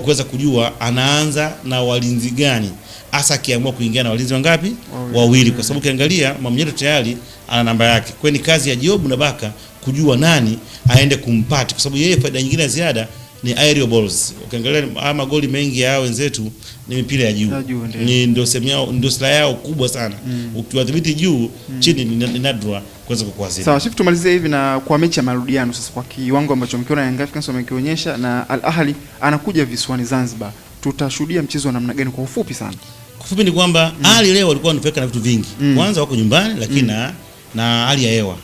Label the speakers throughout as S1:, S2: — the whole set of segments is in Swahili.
S1: kuweza kujua anaanza na walinzi gani hasa akiamua kuingia na walinzi wangapi? Wawili, kwa sababu ukiangalia Mwamnyeto tayari ana namba yake. Kwa ni kazi ya Job na Baka kujua nani aende kumpata, kwa sababu yeye faida nyingine ya ziada ni aerial balls. Ukiangalia magoli mengi ya wenzetu ni mipira ya juu. Ni ndio sehemu yao, ndio silaha yao kubwa sana. Ukiwadhibiti juu, chini ni nadra kuweza kukuadhibu.
S2: Sawa, shifu tumalizie hivi na kwa mechi ya marudiano sasa, kwa kiwango ambacho mkiona Young Africans wamekionyesha na Al Ahly anakuja visiwani Zanzibar. Tutashuhudia mchezo wa namna gani kwa ufupi sana?
S1: Kwa ufupi ni kwamba Ahly leo walikuwa wananufaika na vitu vingi. Kwanza wako nyumbani, lakini na hali ya hewa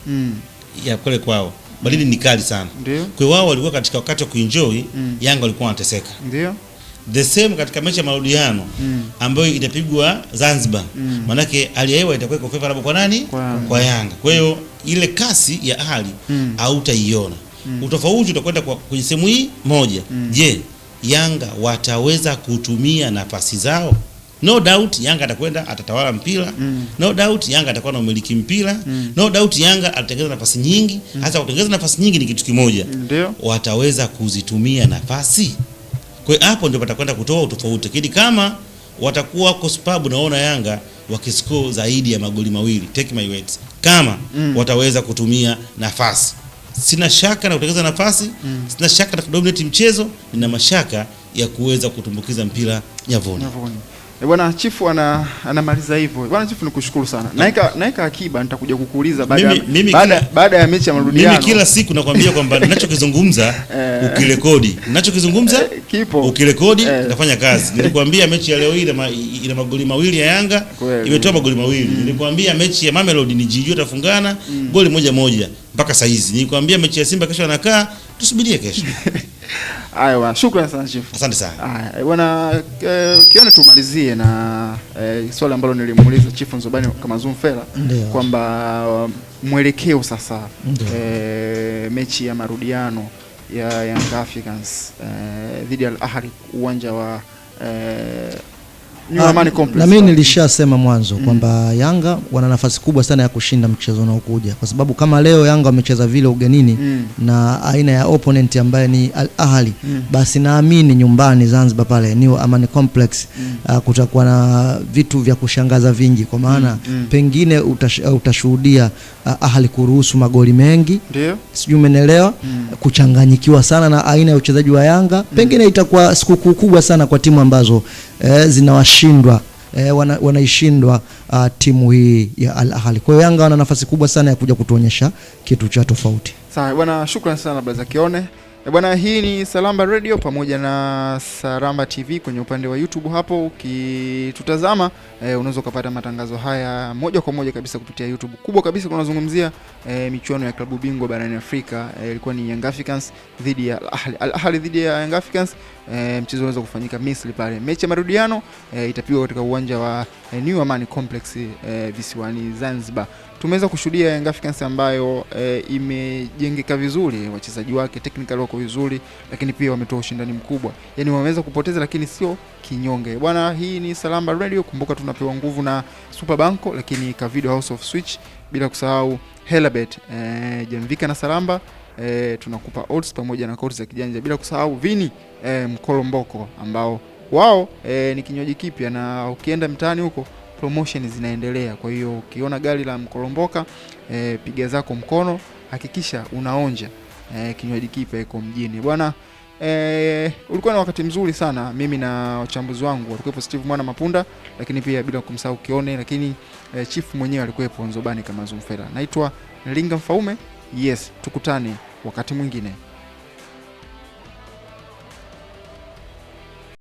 S1: ya kule kwao baridi ni kali sana. Kwa wao walikuwa katika wakati wa kuenjoy, Yanga walikuwa wanateseka.
S2: Ndio.
S1: The same katika mechi ya marudiano ambayo itapigwa Zanzibar. Manake hali ya hewa itakuwa iko favorable kwa nani? Kwa Yanga. Kwa hiyo ile kasi ya Ahly hautaiona. Utofauti utakwenda kwenye sehemu hii moja. Je, Yanga wataweza kutumia nafasi zao? No doubt Yanga atakwenda atatawala mpira. No doubt Yanga atakuwa na umiliki mpira. No doubt Yanga atatengeneza nafasi nyingi. Hasa kutengeneza nafasi nyingi ni kitu kimoja. Wataweza kuzitumia nafasi? Kwa hiyo hapo ndio patakwenda kutoa utofauti. Lakini kama watakuwa wako superb, naona Yanga wakiscore zaidi ya magoli mawili, take my words, kama wataweza kutumia nafasi. Sina shaka na kutengeneza nafasi, sina shaka na kudominate mchezo, nina mashaka ya kuweza kutumbukiza mpira nyavuni.
S2: Bwana Chifu anamaliza hivyo. Bwana Chifu, nikushukuru sana. Naika akiba nitakuja kukuuliza baada ya mechi ya marudiano.
S1: Mimi kila siku nakwambia kwamba ninachokizungumza ukirekodi. Ninachokizungumza
S2: kipo.
S1: Ukirekodi nitafanya kazi. Nilikwambia mechi ya leo hii ina magoli mawili ya Yanga, imetoa magoli mawili. Nilikwambia mechi ya Mamelodi ni Jijio tafungana goli moja mpaka saa hizi. Nilikwambia mechi ya Simba kesho anakaa, tusubirie kesho.
S2: Aiwa, shukrani sana Chief.
S1: Asante sana.
S2: Bwana kione tumalizie na swali ambalo nilimuuliza Chief Nzobani kama Zumfela kwamba mwelekeo sasa mechi ya marudiano ya Young Africans dhidi ya Al Ahly uwanja wa New Amani Complex.
S3: Na mimi nilishasema mwanzo kwamba Yanga wana nafasi kubwa sana ya kushinda mchezo unaokuja, kwa sababu kama leo Yanga wamecheza vile ugenini na aina ya opponent ambaye ni Al Ahly, basi naamini nyumbani Zanzibar pale New Amani Complex kutakuwa na vitu vya kushangaza vingi, kwa maana pengine utashuhudia Ahly kuruhusu magoli mengi.
S2: Ndio.
S3: Sijui umeelewa, kuchanganyikiwa sana na aina ya uchezaji wa Yanga. Pengine itakuwa sikukuu kubwa sana kwa timu ambazo zinawashindwa wanaishindwa timu hii ya Al Ahly. Kwa hiyo Yanga wana nafasi kubwa sana ya kuja kutuonyesha kitu cha tofauti.
S2: Sawa bwana, shukrani sana Blaza Kione. Bwana, hii ni Salamba Radio pamoja na Salamba TV kwenye upande wa YouTube. Hapo ukitutazama unaweza kupata matangazo haya moja kwa moja kabisa kupitia YouTube. Kubwa kabisa tunazungumzia michuano ya klabu bingwa barani Afrika. Ilikuwa ni Young Africans dhidi ya Al Ahly. Al Ahly dhidi ya Young Africans. Mchezo unaweza kufanyika Misri pale. Mechi ya marudiano itapigwa katika uwanja wa New Amani Complex visiwani Zanzibar. Tumeweza kushuhudia Young Africans ambayo imejengeka vizuri, wachezaji wake technical wako vizuri, lakini pia wametoa ushindani mkubwa. Yaani wameweza kupoteza lakini sio kinyonge. Bwana, hii ni Salamba Radio. Kumbuka tunapewa nguvu na Superbanco, lakini Kavido House of Switch, bila kusahau Helabet, Jamvika na Salamba. Tunakupa odds pamoja na codes za kijanja, bila kusahau Vini Mkolomboko ambao wao ni kinywaji kipya, na ukienda mtaani huko promotion zinaendelea. Kwa hiyo ukiona gari la Mkolomboka piga zako mkono, hakikisha unaonja kinywaji kipya iko mjini. Bwana, ulikuwa na wakati mzuri sana. Mimi na wachambuzi wangu walikuwepo Steve Mwana Mapunda, lakini pia bila kumsahau Kione, lakini Chief mwenyewe alikuwepo Nzobani kama Zumfela. Naitwa Linga Mfaume. Yes, tukutane wakati mwingine.